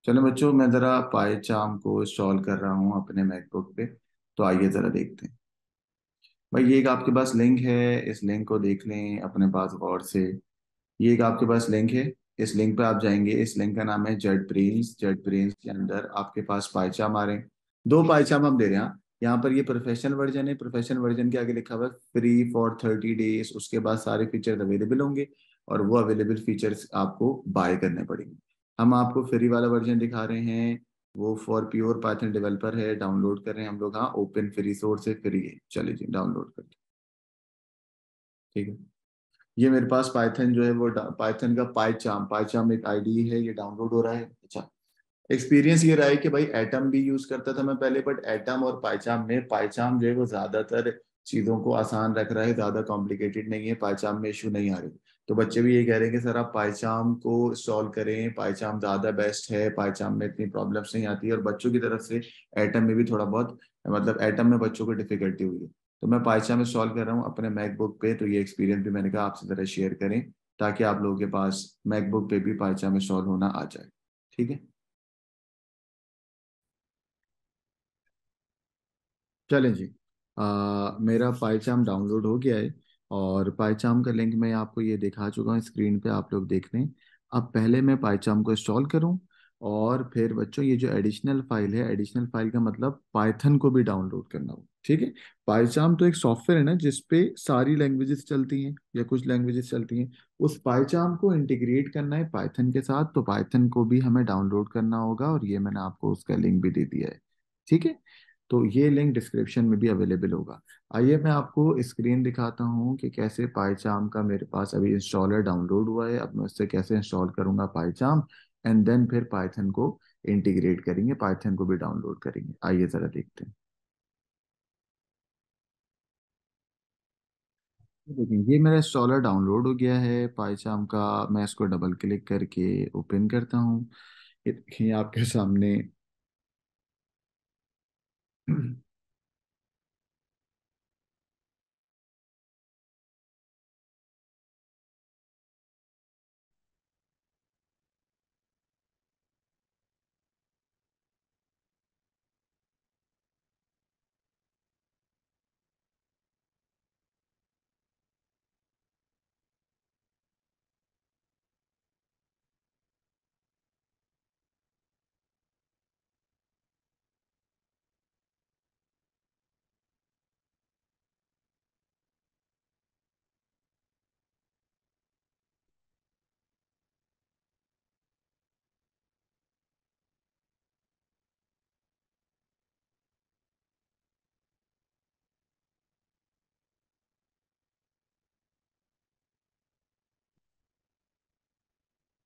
चलो बच्चों, मैं ज़रा पाईचार्म को इंस्टॉल कर रहा हूँ अपने मैकबुक पे। तो आइए ज़रा देखते हैं। भाई, ये एक आपके पास लिंक है, इस लिंक को देख लें अपने पास गौर से। ये एक आपके पास लिंक है। इस लिंक पे आप जाएंगे, इस लिंक का नाम है जेट ब्रेन्स। जेट ब्रेन्स के अंदर आपके पास पाईचार्म आ रहे हैं। दो पाईचार्म हम दे रहे हैं। यहाँ पर ये प्रोफेशनल वर्जन है। प्रोफेशनल वर्जन के आगे लिखा हुआ है फ्री फॉर 30 डेज। उसके बाद सारे फीचर्स अवेलेबल होंगे और वो अवेलेबल फीचर्स आपको बाय करने पड़ेंगे। हम आपको फ्री वाला वर्जन दिखा रहे हैं। वो फॉर प्योर पाइथन डेवलपर है, डाउनलोड कर रहे हैं हम लोग। हाँ, ओपन फ्री सोर्स से फ्री है। चलिए जी, डाउनलोड करते हैं। ठीक है। ये मेरे पास पाइथन जो है वो पाइथन का पाइचार्म एक आईडी है, ये डाउनलोड हो रहा है। अच्छा, एक्सपीरियंस ये रहा है कि भाई एटम भी यूज करता था मैं पहले, बट एटम और पाइचार्म में पाइचार्म जो है वो ज्यादातर चीजों को आसान रख रहा है, ज्यादा कॉम्प्लिकेटेड नहीं है। पाइचार्म में इशू नहीं आ रही। तो बच्चे भी ये कह रहे हैं कि सर आप पाइचार्म को सॉल्व करें, पाइचार्म ज्यादा बेस्ट है, पाइचार्म में इतनी प्रॉब्लम्स नहीं आती है। और बच्चों की तरफ से एटम में भी थोड़ा बहुत, मतलब एटम में बच्चों को डिफिकल्टी हुई है। तो मैं पाइचार्म में सॉल्व कर रहा हूँ अपने मैकबुक पे। तो ये एक्सपीरियंस भी मैंने कहा आपसे जरा शेयर करें, ताकि आप लोगों के पास मैकबुक पे भी पाइचार्म में सॉल्व होना आ जाए। ठीक है। चलें जी। मेरा पाईचार्म डाउनलोड हो गया है। और पाईचार्म का लिंक मैं आपको ये दिखा चुका हूँ स्क्रीन पे, आप लोग देख लें। अब पहले मैं पाईचार्म को इंस्टॉल करूँ, और फिर बच्चों ये जो एडिशनल फाइल है, एडिशनल फाइल का मतलब पाइथन को भी डाउनलोड करना हो। ठीक है। पाईचार्म तो एक सॉफ्टवेयर है ना जिसपे सारी लैंग्वेजेस चलती हैं या कुछ लैंग्वेजेस चलती हैं। उस पाईचार्म को इंटीग्रेट करना है पाइथन के साथ, तो पाइथन को भी हमें डाउनलोड करना होगा, और ये मैंने आपको उसका लिंक भी दे दिया है। ठीक है। तो ये लिंक डिस्क्रिप्शन में भी अवेलेबल होगा। आइए मैं आपको स्क्रीन दिखाता हूँ कि कैसे पाईचार्म का मेरे पास अभी इंस्टॉलर डाउनलोड हुआ है। अब मैं उससे कैसे इंस्टॉल करूंगा पाईचार्म, एंड देन फिर पाइथन को इंटीग्रेट करेंगे, पाइथन को भी डाउनलोड करेंगे। आइए जरा देखते हैं। देखिए, ये मेरा इंस्टॉलर डाउनलोड हो गया है पाईचार्म का। मैं इसको डबल क्लिक करके ओपन करता हूँ। ये देखिए आपके सामने।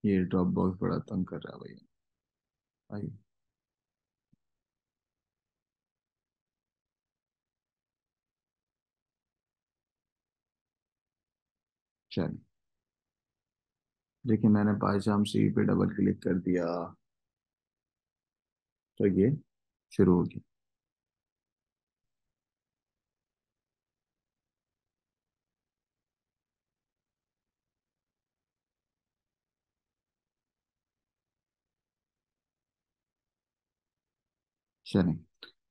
ये ड्रॉप बॉक्स बड़ा तंग कर रहा है भैया। आइए। चलिए, देखिए मैंने पाईचार्म सी पे डबल क्लिक कर दिया, तो ये शुरू होगी। चलें,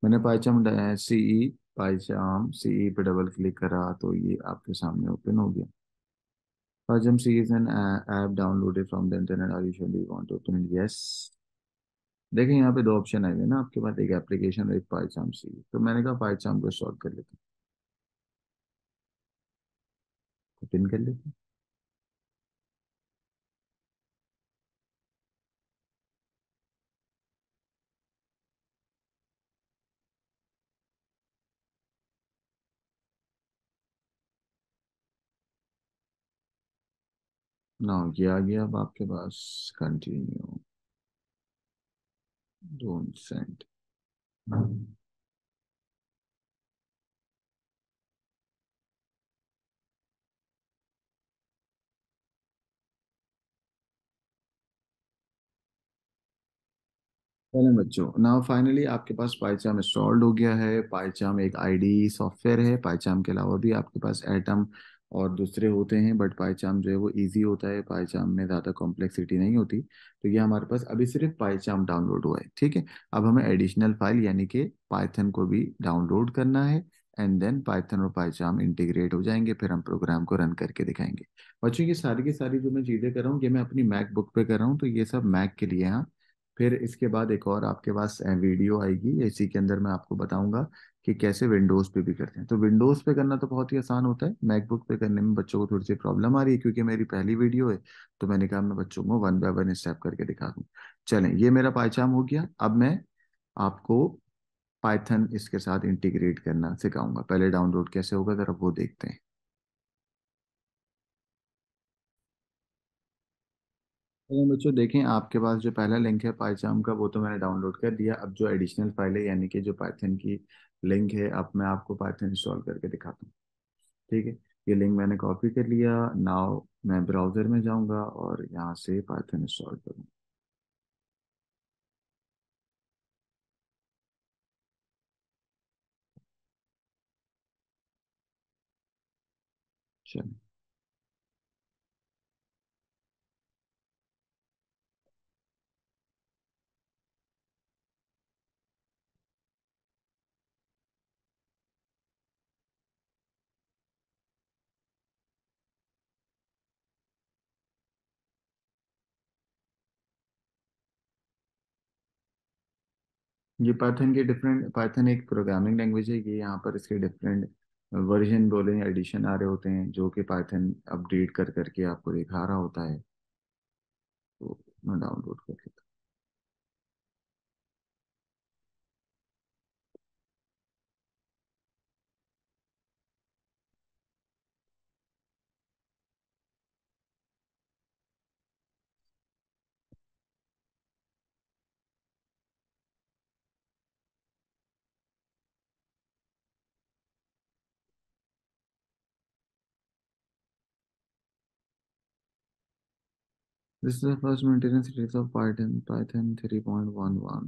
मैंने पाईचार्म सीई पे डबल क्लिक करा, तो ये आपके सामने ओपन हो गया। PyCharm C is an app downloaded from the internet, are you sure you want to open it? Yes. देखिए यहाँ पे दो ऑप्शन आए हुए हैं ना आपके पास, एक एप्लीकेशन और एक पाईचार्म सी। तो मैंने कहा पाईचार्म को सॉल्व कर लेते हैं, ओपन कर लेते हैं। ना, ये आ गया अब आपके पास। Continue, don't send. चलें बच्चों, नाउ फाइनली आपके पास पाईचार्म इंस्टॉल्ड हो गया है। पाईचार्म एक आईडी सॉफ्टवेयर है। पाईचार्म के अलावा भी आपके पास एटम और दूसरे होते हैं, बट पाइचाम जो है वो इजी होता है, पाइचाम में ज़्यादा कॉम्प्लेक्सिटी नहीं होती। तो ये हमारे पास अभी सिर्फ पाइचाम डाउनलोड हुआ है, ठीक है। अब हमें एडिशनल फाइल यानी कि पाइथन को भी डाउनलोड करना है, एंड देन पाइथन और पाइचाम इंटीग्रेट हो जाएंगे, फिर हम प्रोग्राम को रन करके दिखाएंगे। बच्चों ये सारी की सारी जो मैं चीज़ें कर रहा हूँ, ये मैं अपनी मैक बुक पे कर रहा हूँ, तो ये सब मैक के लिए। हाँ, फिर इसके बाद एक और आपके पास वीडियो आएगी, इसी के अंदर मैं आपको बताऊंगा कि कैसे विंडोज़ पे भी करते हैं। तो विंडोज़ पे करना तो बहुत ही आसान होता है, मैकबुक पे करने में बच्चों को थोड़ी सी प्रॉब्लम आ रही है, क्योंकि मेरी पहली वीडियो है। तो मैंने कहा मैं बच्चों को वन बाय वन स्टेप करके दिखा दूँ। चलें, ये मेरा पाइचाम हो गया। अब मैं आपको पाइथन इसके साथ इंटीग्रेट करना सिखाऊंगा। पहले डाउनलोड कैसे होगा जरा वो देखते हैं। तो बच्चों देखें, आपके पास जो पहला लिंक है पाइचाम का, वो तो मैंने डाउनलोड कर दिया। अब जो एडिशनल फाइल है यानी कि जो पाइथन की लिंक है, अब मैं आपको पाइथन इंस्टॉल करके दिखाता हूँ, ठीक है। ये लिंक मैंने कॉपी कर लिया। नाउ मैं ब्राउज़र में जाऊंगा और यहाँ से पाइथन इंस्टॉल करूँगा। चलिए, ये पाइथन के डिफरेंट, पाइथन एक प्रोग्रामिंग लैंग्वेज है, ये यहाँ पर इसके डिफरेंट वर्जन बोले एडिशन आ रहे होते हैं, जो कि पाइथन अपडेट कर करके आपको दिखा रहा होता है। तो मैं डाउनलोड कर लेता हूँ। This is the first maintenance release of Python, Python 3.11।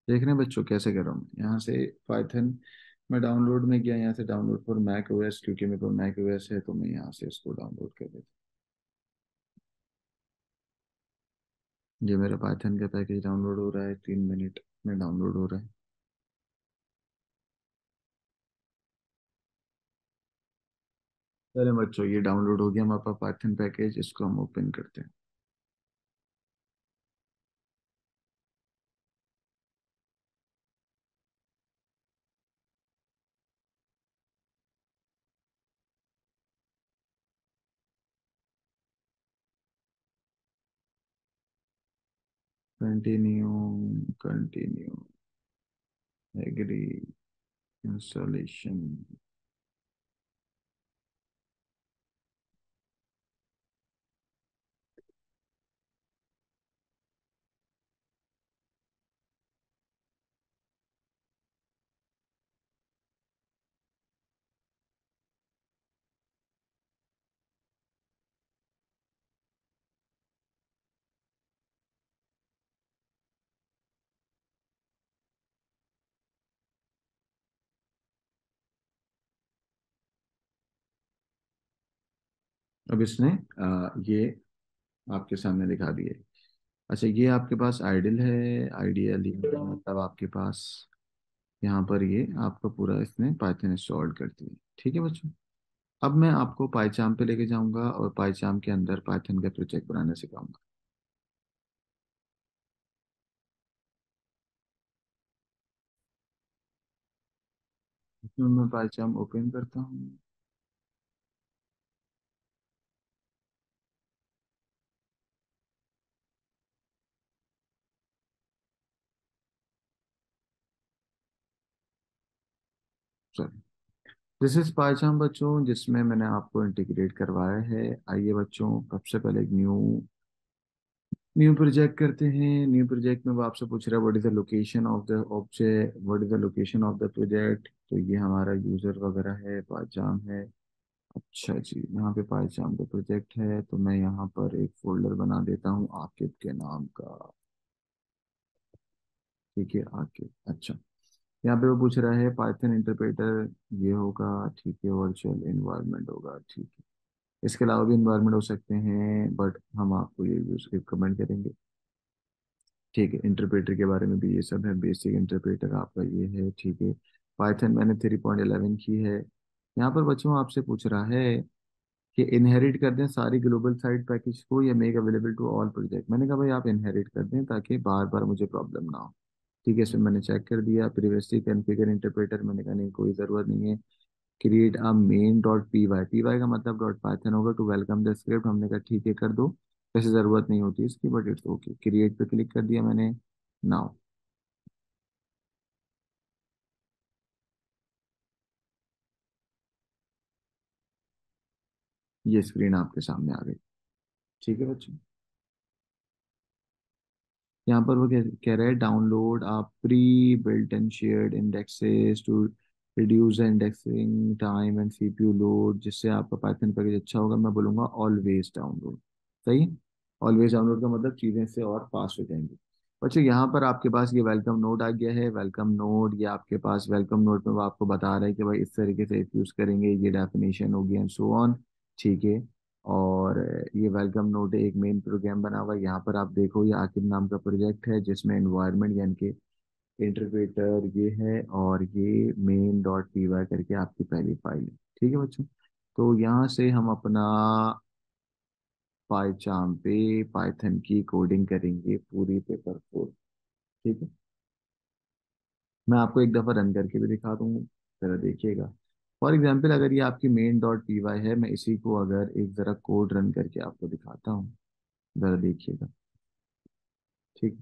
देख रहे हैं बच्चों कैसे कर रहा हूँ यहाँ से पाइथन। मैं डाउनलोड में गया, यहाँ से डाउनलोड फॉर मैक ओएस, क्योंकि मेरे को मैक ओएस है, तो मैं यहाँ से इसको डाउनलोड कर देता हूँ। ये मेरा पाइथन का पैकेज डाउनलोड हो रहा है, 3 मिनट में डाउनलोड हो रहा है। चले बच्चों, ये डाउनलोड हो गया हमारे पास पाइथन पैकेज, इसको हम ओपन करते हैं। Continue, continue, agree, installation. अब इसने ये आपके सामने दिखा दिए। अच्छा, ये आपके पास आइडल है, आइडियल मतलब आपके पास यहाँ पर ये आपका पूरा इसने पाइथन इंस्टॉल कर दिया, ठीक है बच्चों। अब मैं आपको पाइचाम पे लेके जाऊंगा और पाइचाम के अंदर पाइथन का प्रोजेक्ट बनाना सिखाऊंगा। इसमें मैं पाइचाम ओपन करता हूँ। सॉरी, दिस इज पाइचाम बच्चों, जिसमें मैंने आपको इंटीग्रेट करवाया है। आइए बच्चों, सबसे पहले एक न्यू न्यू प्रोजेक्ट करते हैं। न्यू प्रोजेक्ट में वो आपसे पूछ रहा है what is the location of the object, what is the location of the project. तो ये हमारा यूजर वगैरह है, पाइचाम है। अच्छा जी, यहाँ पे पाईचाम का प्रोजेक्ट है, तो मैं यहाँ पर एक फोल्डर बना देता हूँ आकिब के नाम का। ठीक है, आकिब। अच्छा, यहाँ पे वो पूछ रहा है पाइथन इंटरप्रेटर, ये होगा। ठीक है, वर्चुअल इन्वायरमेंट होगा। ठीक है, इसके अलावा भी इन्वायरमेंट हो सकते हैं, बट हम आपको ये यूज रिकमेंड करेंगे। ठीक है, इंटरप्रेटर के बारे में भी ये सब है, बेसिक इंटरप्रेटर आपका ये है। ठीक है, पाइथन मैंने 3.11 की है। यहाँ पर बच्चों आपसे पूछ रहा है कि इनहेरिट कर दें सारी ग्लोबल साइट पैकेज को या make available to all project. मैंने कहा भाई आप इनहेरिट कर दें ताकि बार बार मुझे प्रॉब्लम ना हो। ठीक है, इसमें मैंने चेक कर दिया। प्रीवियसली कॉन्फ़िगर इंटरप्रेटर, मैंने कहा नहीं, कोई ज़रूरत नहीं है। Create a main dot P Y, P Y का मतलब डॉट पाइथन होगा टू वेलकम द स्क्रिप्ट। हमने कहा ठीक है, कर दो। वैसे ज़रूरत नहीं होती इसकी, बट इट्स ओके। क्रिएट पे क्लिक कर दिया मैंने। नाउ ये स्क्रीन आपके सामने आ गई। ठीक है बच्चों, यहाँ पर वो कह रहा है डाउनलोड आप pre built and shared indexes to reduce the indexing time and CPU load, जिससे आपका पाइथन पैकेज अच्छा होगा। मैं बोलूंगा ऑलवेज डाउनलोड। सही। ऑलवेज डाउनलोड का मतलब चीज़ें इससे और फास्ट हो जाएंगी। बच्चों यहाँ पर आपके पास ये वेलकम नोट आ गया है। वेलकम नोट, ये आपके पास वेलकम नोट में वो आपको बता रहा है कि भाई इस तरीके से यूज करेंगे, ये डेफिनेशन होगी एंड सो ऑन। ठीक है, और ये वेलकम नोट एक मेन प्रोग्राम बना हुआ है। यहाँ पर आप देखो, ये आकिब नाम का प्रोजेक्ट है जिसमें एनवायरनमेंट यानी कि इंटरप्रेटर ये है, और ये मेन डॉट पी वाई करके आपकी पहली फाइल है। ठीक है बच्चों, तो यहाँ से हम अपना पाईचाम पे पाइथन की कोडिंग करेंगे पूरी पेपर फोर। ठीक है, मैं आपको एक दफ़ा रन करके भी दिखा दूंगा, जरा देखिएगा। फॉर एग्जाम्पल अगर ये आपकी मेन डॉट पी वाई है, मैं इसी को अगर एक ज़रा कोड रन करके आपको दिखाता हूँ, ज़रा देखिएगा। ठीक।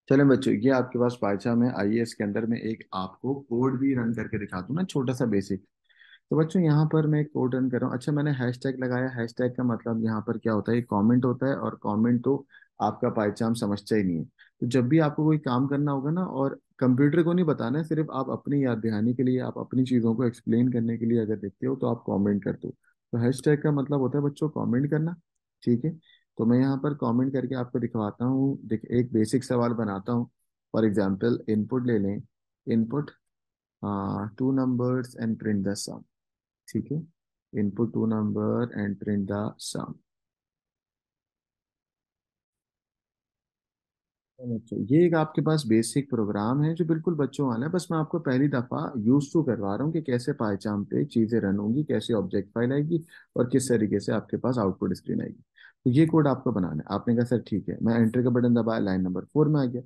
चलें बच्चों, ये आपके पास पाइथन है। आइए इसके अंदर में एक आपको कोड भी रन करके दिखा दूँ ना, छोटा सा बेसिक। तो बच्चों यहाँ पर मैं एक कोड रन कर रहा हूँ। अच्छा, मैंने हैशटैग लगाया। हैशटैग का मतलब यहाँ पर क्या होता है, कमेंट होता है, और कमेंट तो आपका पाइचाम समझता ही नहीं है। तो जब भी आपको कोई काम करना होगा ना, और कंप्यूटर को नहीं बताना है, सिर्फ आप अपनी याद दहानी के लिए, आप अपनी चीज़ों को एक्सप्लेन करने के लिए अगर देखते हो, तो आप कमेंट कर दो। तो हैशटैग का मतलब होता है बच्चों कमेंट करना। ठीक है, तो मैं यहाँ पर कमेंट करके आपको दिखवाता हूँ। देख, एक बेसिक सवाल बनाता हूँ। फॉर एग्जाम्पल इनपुट ले लें। Input two numbers and print the sum. ठीक है, input two number and print the sum. अच्छा, ये एक आपके पास बेसिक प्रोग्राम है जो बिल्कुल बच्चों वाला है। बस मैं आपको पहली दफा यूज टू करवा रहा हूँ कि कैसे पाइचाम पे चीजें रन होंगी, कैसे ऑब्जेक्ट फाइल आएगी, और किस तरीके से आपके पास आउटपुट स्क्रीन आएगी। तो ये कोड आपको बनाना है। आपने कहा सर ठीक है, मैं एंटर का बटन दबाया, लाइन नंबर 4 में आ गया।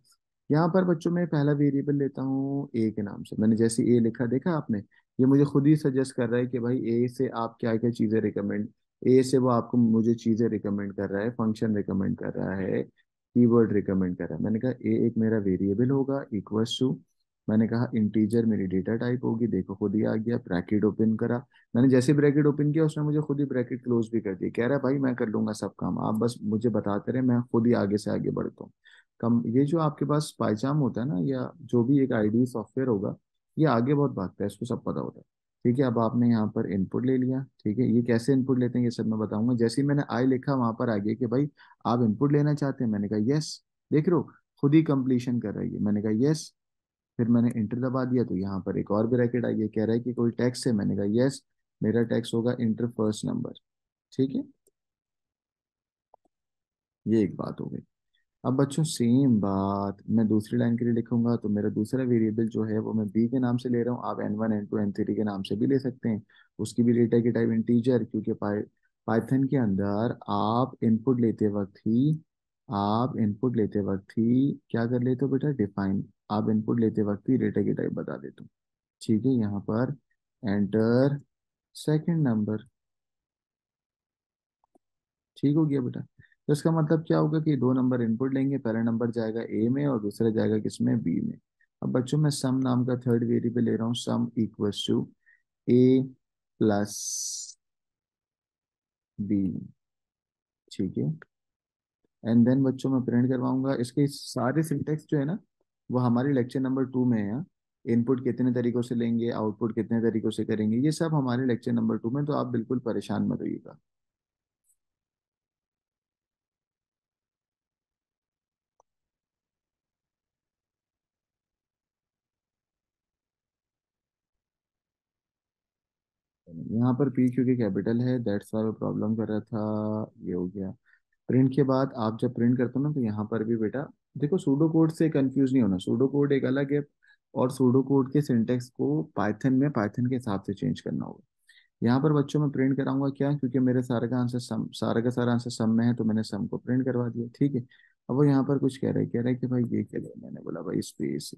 यहाँ पर बच्चों में पहला वेरिएबल लेता हूँ ए के नाम से। मैंने जैसे ए लिखा, देखा आपने, ये मुझे खुद ही सजेस्ट कर रहा है कि भाई ए से आप क्या क्या चीजें रिकमेंड, ए से वो आपको मुझे चीजें रिकमेंड कर रहा है, फंक्शन रिकमेंड कर रहा है, कीवर्ड रिकमेंड करा। मैंने कहा ए एक मेरा वेरिएबल होगा इक्वल्स टू, मैंने कहा इंटीजर मेरी डेटा टाइप होगी। देखो खुद ही आ गया, ब्रैकेट ओपन करा। मैंने जैसे ब्रैकेट ओपन किया, उसने मुझे खुद ही ब्रैकेट क्लोज भी कर दिया। कह रहा है भाई मैं कर लूंगा सब काम, आप बस मुझे बताते रहे, मैं खुद ही आगे से आगे बढ़ता हूँ। कम ये जो आपके पास पाइचाम होता है ना, या जो भी एक आईडी सॉफ्टवेयर होगा, ये आगे बहुत भागता है, इसको सब पता होता है। ठीक है, अब आपने यहाँ पर इनपुट ले लिया। ठीक है, ये कैसे इनपुट लेते हैं ये सब मैं बताऊंगा। जैसे ही मैंने आई लिखा, वहां पर आ गया कि भाई आप इनपुट लेना चाहते हैं। मैंने कहा यस। देख रहे हो, खुद ही कंप्लीशन कर रही है। मैंने कहा यस। फिर मैंने इंटर दबा दिया, तो यहाँ पर एक और ब्रैकेट आई है, कह रहा है कि कोई टैक्स है। मैंने कहा यस, मेरा टैक्स होगा इंटर फर्स्ट नंबर। ठीक है, ये एक बात हो गई। अब बच्चों सेम बात मैं दूसरी लाइन के लिए लिखूंगा, तो मेरा दूसरा वेरिएबल जो है वो मैं बी के नाम से ले रहा हूँ। आप N one N two N three के नाम से भी ले सकते हैं। उसकी भी डेटा की टाइप इंटीजर, क्योंकि पाइथन के अंदर आप इनपुट लेते वक्त ही क्या कर लेते हो बेटा, डिफाइन। आप इनपुट लेते वक्त ही डेटा की टाइप बता देते हो। ठीक है, यहाँ पर एंटर सेकंड नंबर। ठीक हो गया बेटा। तो इसका मतलब क्या होगा कि दो नंबर इनपुट लेंगे, पहला नंबर जाएगा ए में और दूसरा जाएगा किसमें, बी में। अब बच्चों मैं सम नाम का थर्ड वेरिएबल ले रहा हूँ। Sum equals to A plus B, ठीक है। एंड देन बच्चों मैं प्रिंट करवाऊंगा इसके सारे सिंटेक्स जो है ना, वो हमारे लेक्चर नंबर 2 में है यहाँ। इनपुट कितने तरीकों से लेंगे, आउटपुट कितने तरीकों से करेंगे, ये सब हमारे लेक्चर नंबर 2 में, तो आप बिल्कुल परेशान मत होइएगा। यहाँ पर पी क्योंकि कैपिटल है, दैट्स वाई प्रॉब्लम कर रहा था, ये हो गया। प्रिंट के बाद आप जब प्रिंट करते हो ना, तो यहाँ पर भी बेटा देखो, सूडो कोड से कंफ्यूज नहीं होना, सूडो कोड एक अलग है, और सूडो कोड के सिंटेक्स को पाइथन में पाइथन के हिसाब से चेंज करना होगा। यहाँ पर बच्चों में प्रिंट कराऊंगा क्या, क्योंकि मेरे सारे का आंसर सम, सारा का सारा आंसर सम में है, तो मैंने सम को प्रिंट करवा दिया, ठीक है। अब वो यहाँ पर कुछ कह रहा है कि भाई ये क्या है, मैंने बोला भाई स्पेस,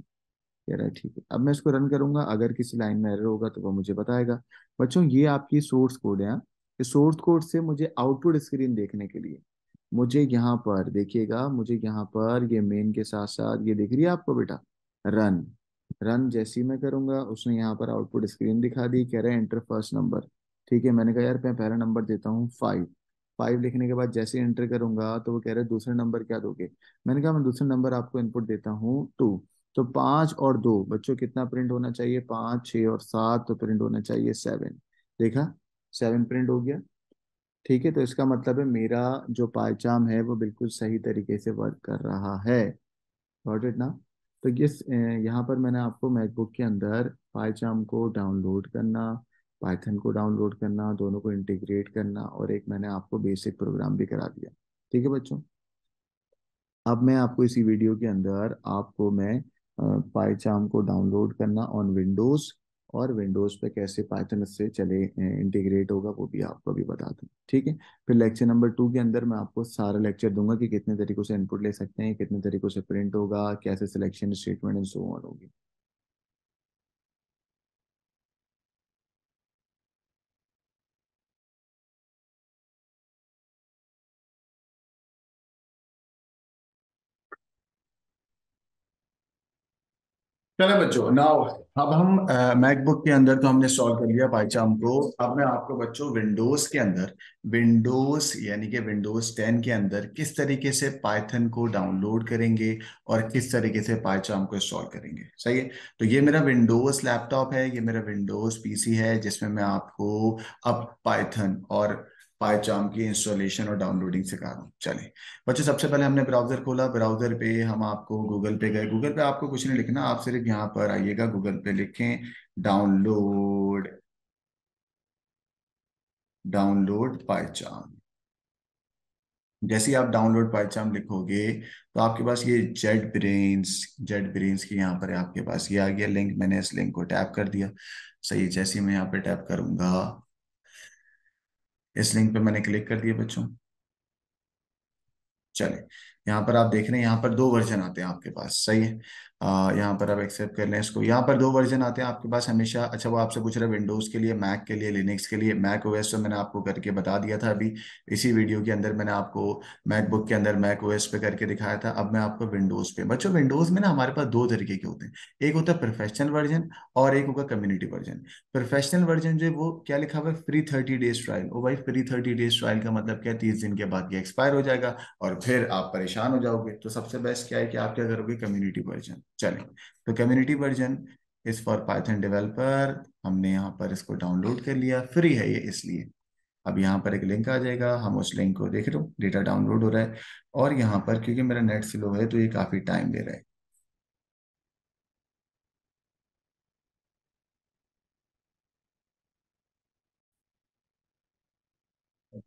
कह रहा है ठीक है। अब मैं इसको रन करूंगा, अगर किसी लाइन में एरर होगा तो वो मुझे बताएगा। बच्चों ये आपकी सोर्स कोड है, हाँ? इस सोर्स कोड से मुझे आउटपुट स्क्रीन देखने के लिए, मुझे यहाँ पर देखिएगा, मुझे यहाँ पर ये मेन के साथ साथ ये दिख रही है आपको बेटा, रन। रन जैसे ही मैं करूंगा, उसने यहाँ पर आउटपुट स्क्रीन दिखा दी, कह रहे हैं एंटर फर्स्ट नंबर। ठीक है, मैंने कहा यार मैं पहला नंबर देता हूँ 5। 5 लिखने के बाद जैसे एंटर करूंगा, तो वो कह रहे हैं दूसरा नंबर क्या दोगे। मैंने कहा मैं दूसरा नंबर आपको इनपुट देता हूँ 2। तो 5 और 2 बच्चों कितना प्रिंट होना चाहिए, 5, 6 और 7, तो प्रिंट होना चाहिए 7। देखा, 7 प्रिंट हो गया। ठीक है, तो इसका मतलब है मेरा जो पायचाम है वो बिल्कुल सही तरीके से वर्क कर रहा है। गॉट इट ना। तो यहाँ पर मैंने आपको मैकबुक के अंदर पायचाम को डाउनलोड करना, पाइथन को डाउनलोड करना, दोनों को इंटीग्रेट करना, और एक मैंने आपको बेसिक प्रोग्राम भी करा दिया। ठीक है बच्चों, अब मैं आपको इसी वीडियो के अंदर आपको मैं पाईचार्म को डाउनलोड करना ऑन विंडोज, और विंडोज पे कैसे पाइथन से चले इंटीग्रेट होगा वो भी आपको भी बता दूँ, ठीक है। फिर लेक्चर नंबर 2 के अंदर मैं आपको सारा लेक्चर दूंगा कि कितने तरीकों से इनपुट ले सकते हैं, कितने तरीकों से प्रिंट होगा, कैसे selection statement and so on होगी। चलो बच्चों, नाउ अब हम मैकबुक के अंदर तो हमने सॉल्व कर लिया पाइचाम को। अब मैं आपको बच्चों विंडोज के अंदर, विंडोज यानी कि विंडोज 10 के अंदर किस तरीके से पाइथन को डाउनलोड करेंगे और किस तरीके से पाइचाम को सॉल्व करेंगे, सही है। तो ये मेरा विंडोज लैपटॉप है, ये मेरा विंडोज पीसी है, जिसमें मैं आपको अब पाइथन और पाइचाम की इंस्टॉलेशन और डाउनलोडिंग सिखा रहा हूँ। चलिए बच्चों, सबसे पहले हमने ब्राउजर खोला, ब्राउजर पे हम आपको गूगल पे गए, गूगल पे आपको कुछ नहीं लिखना, आप सिर्फ यहाँ पर आइएगा, गूगल पे लिखें डाउनलोड, डाउनलोड पाइचाम। जैसे ही आप डाउनलोड पाइचाम लिखोगे, तो आपके पास ये जेट ब्रेन्स की यहाँ पर है, आपके पास ये आ गया लिंक, मैंने इस लिंक को टैप कर दिया। सही, जैसे ही मैं यहाँ पे टैप करूंगा, इस लिंक पे मैंने क्लिक कर दिया बच्चों। चले, यहाँ पर आप देख रहे हैं, यहाँ पर दो वर्जन आते हैं आपके पास, सही है। यहाँ पर आप एक्सेप्ट कर लें इसको, यहाँ पर दो वर्जन आते हैं आपके पास हमेशा। अच्छा, वो आपसे पूछ रहे हैं विंडोज के लिए, मैक के लिए, लिनक्स के लिए। मैक ओएस तो मैंने आपको करके बता दिया था अभी, इसी वीडियो के अंदर मैंने आपको मैकबुक के अंदर मैक ओएस पे करके दिखाया था। अब मैं आपको विंडोज पे, बच्चों विंडोज में ना हमारे पास दो तरीके के होते हैं, एक होता है प्रोफेशनल वर्जन और एक होगा कम्युनिटी वर्जन। प्रोफेशनल वर्जन जो है वो क्या लिखा हुआ है, फ्री 30 डेज ट्रायल। ओ भाई, फ्री 30 डेज ट्रायल का मतलब क्या है, 30 दिन के बाद ये एक्सपायर हो जाएगा और फिर आप परेशान हो जाओगे। तो सबसे बेस्ट क्या है कि आप क्या करोगे, कम्युनिटी वर्जन। चलें, तो community version is for Python developer, हमने यहाँ पर इसको डाउनलोड कर लिया, फ्री है ये इसलिए। अब यहाँ पर एक लिंक आ जाएगा, हम उस लिंक को देख रहे हो, डेटा डाउनलोड हो रहा है, और यहाँ पर क्योंकि मेरा नेट स्लो है तो ये काफी टाइम ले रहा है।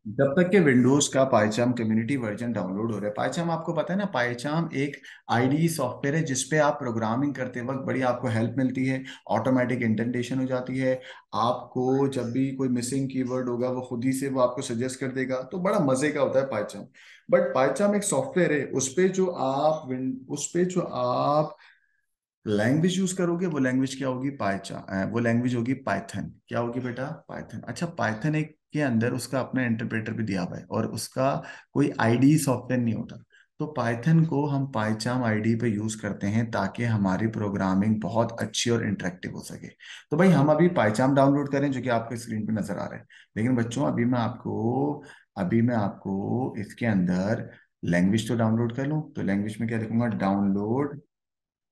जब तक कि विंडोज का पाइचाम कम्युनिटी वर्जन डाउनलोड हो रहा है, पाइचाम आपको पता है ना, पाइचाम एक आईडी सॉफ्टवेयर है जिसपे आप प्रोग्रामिंग करते वक्त बड़ी आपको हेल्प मिलती है, ऑटोमेटिक इंडेंटेशन हो जाती है। आपको जब भी कोई मिसिंग कीवर्ड होगा वो खुद ही से वो आपको सजेस्ट कर देगा, तो बड़ा मजे का होता है पाइचाम। बट पाइचाम एक सॉफ्टवेयर है, उस पे जो आप लैंग्वेज यूज करोगे, वो लैंग्वेज क्या होगी, वो लैंग्वेज होगी पाइथन। क्या होगी बेटा, पाइथन। अच्छा, पाइथन एक के अंदर उसका अपना इंटरप्रेटर भी दिया हुआ है, और उसका कोई आईडी सॉफ्टवेयर नहीं होता। तो पाइथन को हम पाइचाम आईडी पे यूज करते हैं ताकि हमारी प्रोग्रामिंग बहुत अच्छी और इंटरेक्टिव हो सके। तो भाई हम अभी पाइचाम डाउनलोड करें जो कि आपके स्क्रीन पे नजर आ रहा है, लेकिन बच्चों अभी मैं आपको अभी मैं आपको इसके अंदर लैंग्वेज तो डाउनलोड कर लूँ, तो लैंग्वेज में क्या लिखूंगा, डाउनलोड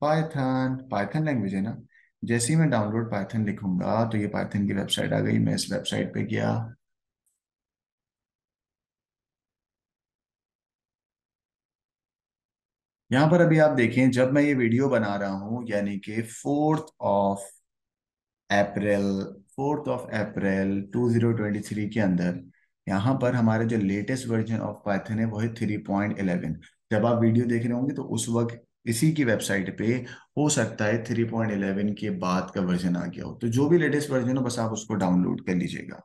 पाइथन, पाइथन लैंग्वेज है ना। जैसे ही मैं डाउनलोड पाइथन लिखूंगा तो ये पाइथन की वेबसाइट आ गई, मैं इस वेबसाइट पे गया। यहाँ पर अभी आप देखें, जब मैं ये वीडियो बना रहा हूँ यानी कि 4 अप्रैल 4 अप्रैल 2023 के अंदर, यहाँ पर हमारे जो लेटेस्ट वर्जन ऑफ पाइथन है वो है 3.11। जब आप वीडियो देख रहे होंगे तो उस वक्त इसी की वेबसाइट पे हो सकता है 3.11 के बाद का वर्जन आ गया हो। तो जो भी लेटेस्ट वर्जन हो बस आप उसको डाउनलोड कर लीजिएगा।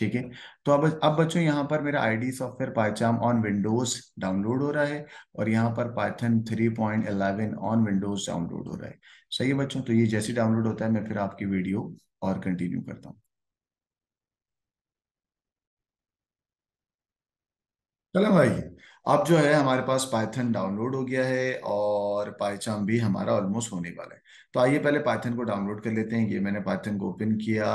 ठीक है। तो अब बच्चों यहाँ पर मेरा ID software PyCharm on Windows download हो रहा है, और यहाँ पर पाइथन 3.11 ऑन विंडोज डाउनलोड हो रहा है। सही है बच्चों, तो ये जैसे डाउनलोड होता है मैं फिर आपकी वीडियो और कंटिन्यू करता हूँ। चलो भाई, अब जो है हमारे पास पाइथन डाउनलोड हो गया है और पाइचाम भी हमारा ऑलमोस्ट होने वाला है। तो आइए पहले पाइथन को डाउनलोड कर लेते हैं। ये मैंने पाइथन को ओपन किया।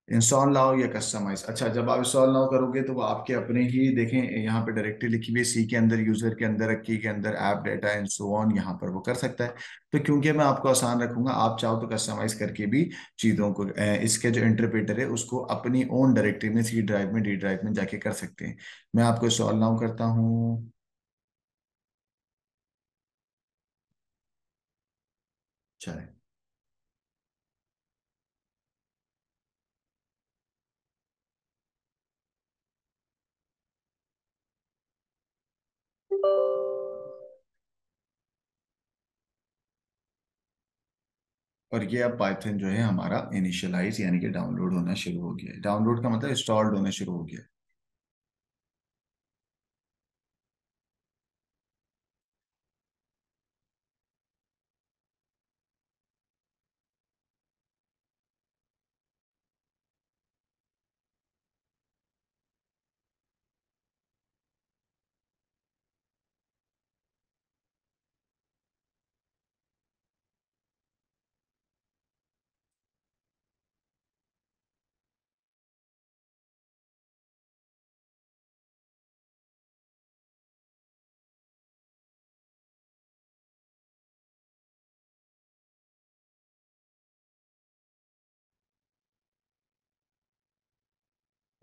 इंस्टॉल नाउ या कस्टमाइज, अच्छा जब आप इंस्टॉल नाउ करोगे तो वो आपके अपने ही देखें, यहाँ पे डायरेक्टली लिखी हुई है सी के अंदर, यूजर के अंदर, की के अंदर, app data and so on, यहाँ पर वो कर सकता है। तो क्योंकि मैं आपको आसान रखूंगा, आप चाहो तो कस्टमाइज करके भी चीज़ों को इसके जो इंटरप्रेटर है उसको अपनी ओन डायरेक्टरी में, सी ड्राइव में, डी ड्राइव में जाके कर सकते हैं। मैं आपको इंस्टॉल नाउ करता हूँ। चले। और ये अब पाइथन जो है हमारा इनिशियलाइज यानी कि डाउनलोड होना शुरू हो गया है। डाउनलोड का मतलब इंस्टॉल्ड होना शुरू हो गया है।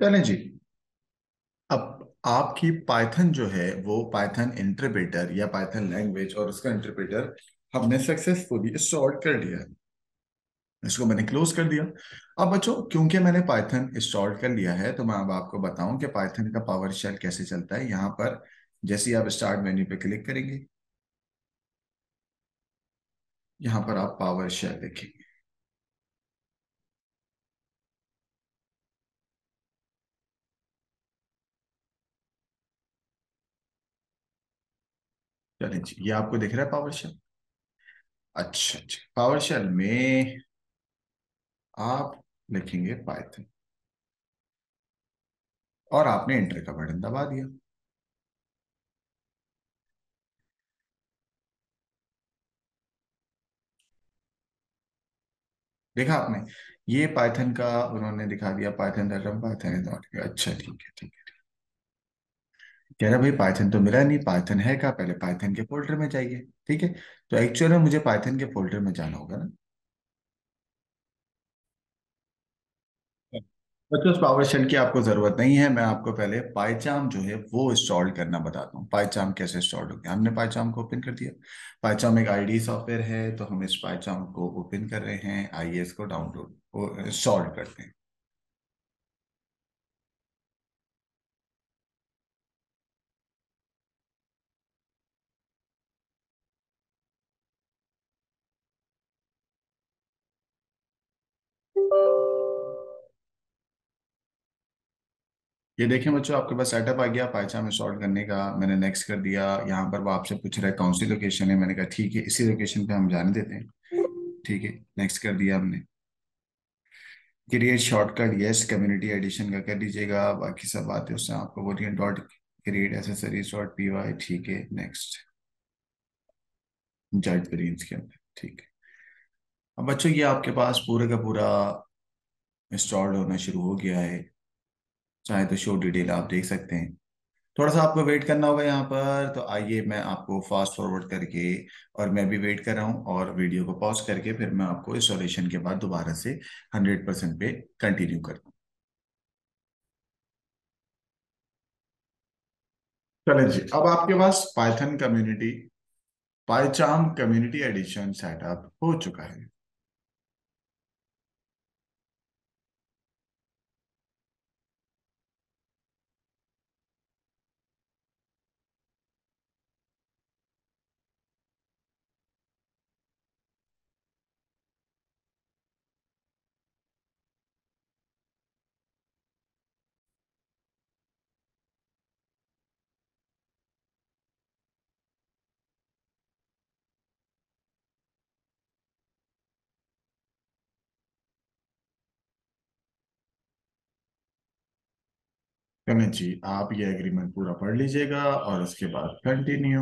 चलें जी। अब आपकी पाइथन जो है वो पाइथन इंटरप्रेटर या पाइथन लैंग्वेज और उसका इंटरप्रेटर हमने सक्सेसफुली सॉर्ट कर लिया है। इसको मैंने क्लोज कर दिया। अब बच्चों, क्योंकि मैंने पाइथन इंस्टॉल कर लिया है तो मैं अब आपको बताऊं कि पाइथन का पावर शेल कैसे चलता है। यहाँ पर जैसे ही आप स्टार्ट मेन्यू पे क्लिक करेंगे, यहाँ पर आप पावर शेल देखेंगे। चलिए जी, ये आपको दिख रहा है पावर शेल। अच्छा अच्छा, पावर शेल में आप लिखेंगे पाइथन और आपने एंटर का बटन दबा दिया। देखा आपने, ये पाइथन का उन्होंने दिखा दिया, Python that Python is not. अच्छा ठीक है ठीक है। कह रहा भाई पाइथन तो मिला नहीं, पाइथन है कहाँ, पहले पाइथन के फोल्डर में जाइए। ठीक है। तो एक्चुअल में मुझे पाइथन के फोल्डर में जाना होगा ना। बच्चों, पावर शेल की आपको जरूरत नहीं है, मैं आपको पहले पाइचाम जो है वो इंस्टॉल करना बताता हूँ। पाइचाम कैसे इंस्टॉल होगा, हमने पाइचाम को ओपन कर दिया। पाइचाम एक आईडी सॉफ्टवेयर है, तो हम इस पाइचाम को ओपन कर रहे हैं, आइए इसको डाउनलोड इंस्टॉल करते हैं। ये देखें बच्चों, आपके पास सेटअप आ गया पाइथन इंस्टॉल करने का। मैंने नेक्स्ट कर दिया। यहाँ पर वो आपसे पूछ रहा है कौन सी लोकेशन है, मैंने कहा ठीक है इसी लोकेशन पे हम जाने देते हैं। ठीक है, नेक्स्ट कर दिया हमने। Create shortcut, yes, community edition का कर दीजिएगा, बाकी सब बातें उससे आपको बोलिए। Dot create accessories dot P Y, ठीक है, नेक्स्ट। जेट ग्रीन्स के अंदर, ठीक है। अब बच्चों ये आपके पास पूरे का पूरा इंस्टॉल्ड होना शुरू हो गया है। चाहे तो शो डिटेल आप देख सकते हैं। थोड़ा सा आपको वेट करना होगा यहाँ पर, तो आइए मैं आपको फास्ट फॉरवर्ड करके, और मैं भी वेट कर रहा हूँ, और वीडियो को पॉज करके फिर मैं आपको इंस्टॉलेशन के बाद दोबारा से 100% पे कंटिन्यू करता हूँ। चलें जी, अब आपके पास Python community, PyCharm community edition setup हो चुका है। चलें जी, आप ये एग्रीमेंट पूरा पढ़ लीजिएगा और उसके बाद कंटिन्यू।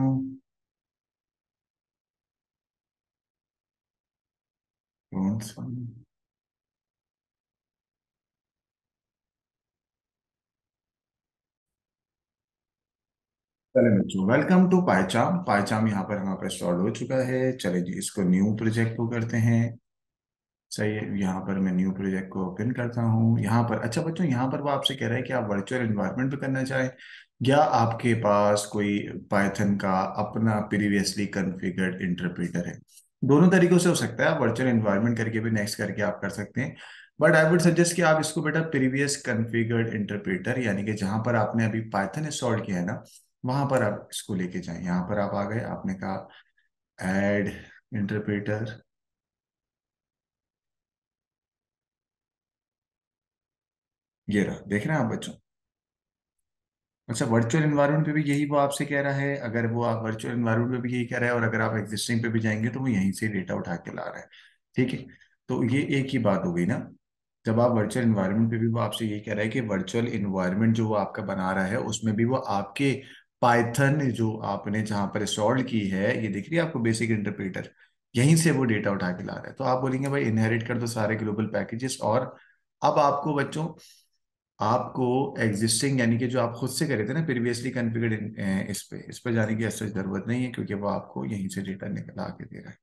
कौन सा? चलें बच्चों, वेलकम टू पाइचाम। पाइचाम यहाँ पर हमारे पास इंस्टॉल हो चुका है। चलें जी, इसको न्यू प्रोजेक्ट को करते हैं। सही है, यहाँ पर मैं न्यू प्रोजेक्ट को ओपन करता हूँ। यहाँ पर अच्छा बच्चों, यहाँ पर वो आपसे कह रहा है कि आप वर्चुअल एनवायरनमेंट पे करना चाहें, या आपके पास कोई पाइथन का अपना प्रीवियसली कॉन्फ़िगर्ड इंटरप्रेटर है। दोनों तरीकों से हो सकता है, आप वर्चुअल एनवायरनमेंट करके भी नेक्स्ट करके आप कर सकते हैं। बट आई वुड सजेस्ट कि आप इसको बेटा प्रीवियस कॉन्फ़िगर्ड इंटरप्रेटर, यानी कि जहां पर आपने अभी पाइथन इंस्टॉल किया है ना, वहां पर आप इसको लेके जाएं। यहाँ पर आप आ गए, आपने कहा ऐड इंटरप्रेटर, ये रहा, देख रहे हैं आप बच्चों। अच्छा, वर्चुअल एनवायरनमेंट पे भी यही वो आपसे कह रहा है, अगर वो आप वर्चुअल एनवायरनमेंट पे भी यही कह रहा है, और अगर आप एग्जिस्टिंग पे भी जाएंगे तो वो यहीं से डेटा उठा के ला रहा है। ठीक है, तो ये एक ही बात हो गई ना। जब आप वर्चुअल एनवायरनमेंट पे भी वो आपसे यही कह रहा है कि वर्चुअल एनवायरनमेंट जो वो आपका बना रहा है उसमें भी वो आपके पाइथन जो आपने जहां पर इंस्टॉल की है, ये दिख रही है आपको बेसिक इंटरप्रेटर, यहीं से वो डेटा उठा के ला रहा है। तो आप बोलेंगे भाई इनहेरिट कर दो सारे ग्लोबल पैकेजेस, और अब आपको बच्चों, आपको एग्जिस्टिंग यानी कि जो आप खुद से करे थे ना प्रीवियसली कॉन्फ़िगर्ड, इस पे जाने की ऐसी जरूरत नहीं है, क्योंकि वो आपको यहीं से डेटा निकला के दे रहा है।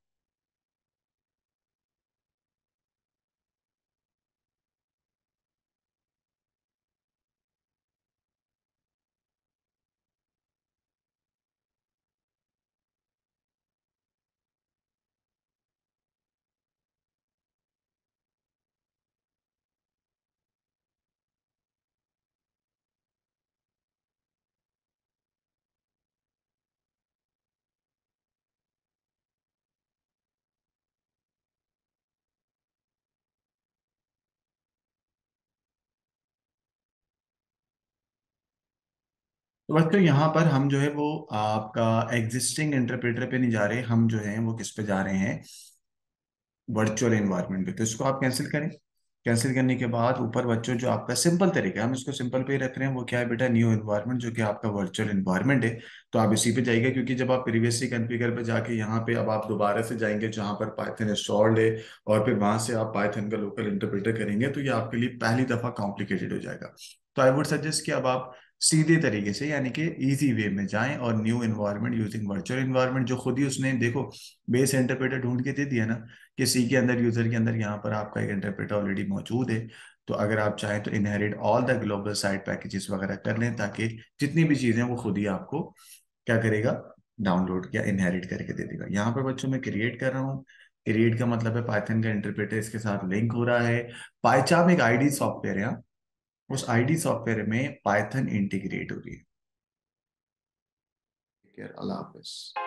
तो बच्चों यहाँ पर हम जो है वो आपका एग्जिस्टिंग इंटरप्रेटर पे नहीं जा रहे, हम जो है वो किस पे जा रहे हैं, वर्चुअल एनवायरनमेंट पे। तो इसको आप कैंसिल करें। कैंसिल करने के बाद ऊपर बच्चों जो आपका सिंपल तरीका है, हम इसको सिंपल पे ही रख रहे हैं, वो क्या है बेटा, न्यू एनवायरनमेंट, जो कि आपका वर्चुअल एनवायरनमेंट है। तो आप इसी पे जाइएगा, क्योंकि जब आप प्रीवियसली कॉन्फ़िगर पे जाके यहाँ पे अब आप दोबारा से जाएंगे जहाँ पर पाइथन इंस्टॉल्ड है, और फिर वहां से आप पाइथन का लोकल इंटरप्रेटर करेंगे, तो ये आपके लिए पहली दफा कॉम्प्लिकेटेड हो जाएगा। तो आई वुड सजेस्ट कि अब आप सीधे तरीके से, यानी कि इजी वे में जाएं, और new environment using virtual environment, जो खुद ही उसने देखो बेस इंटरप्रेटर ढूंढ के दे दिया ना, कि सी के अंदर, यूजर के अंदर यहाँ पर आपका एक इंटरप्रेटर ऑलरेडी मौजूद है। तो अगर आप चाहें तो inherit all the global site packages वगैरह कर लें, ताकि जितनी भी चीजें वो खुद ही आपको क्या करेगा, डाउनलोड या इनहेरिट करके दे देगा। यहाँ पर बच्चों मैं क्रिएट कर रहा हूँ। क्रिएट का मतलब है पाइथन का इंटरप्रेटर इसके साथ लिंक हो रहा है। पाइचार्म एक आईडी सॉफ्टवेयर है, हाँ। उस आईडी सॉफ्टवेयर में पाइथन इंटीग्रेट हो रही है। अल्लाह हाफिज।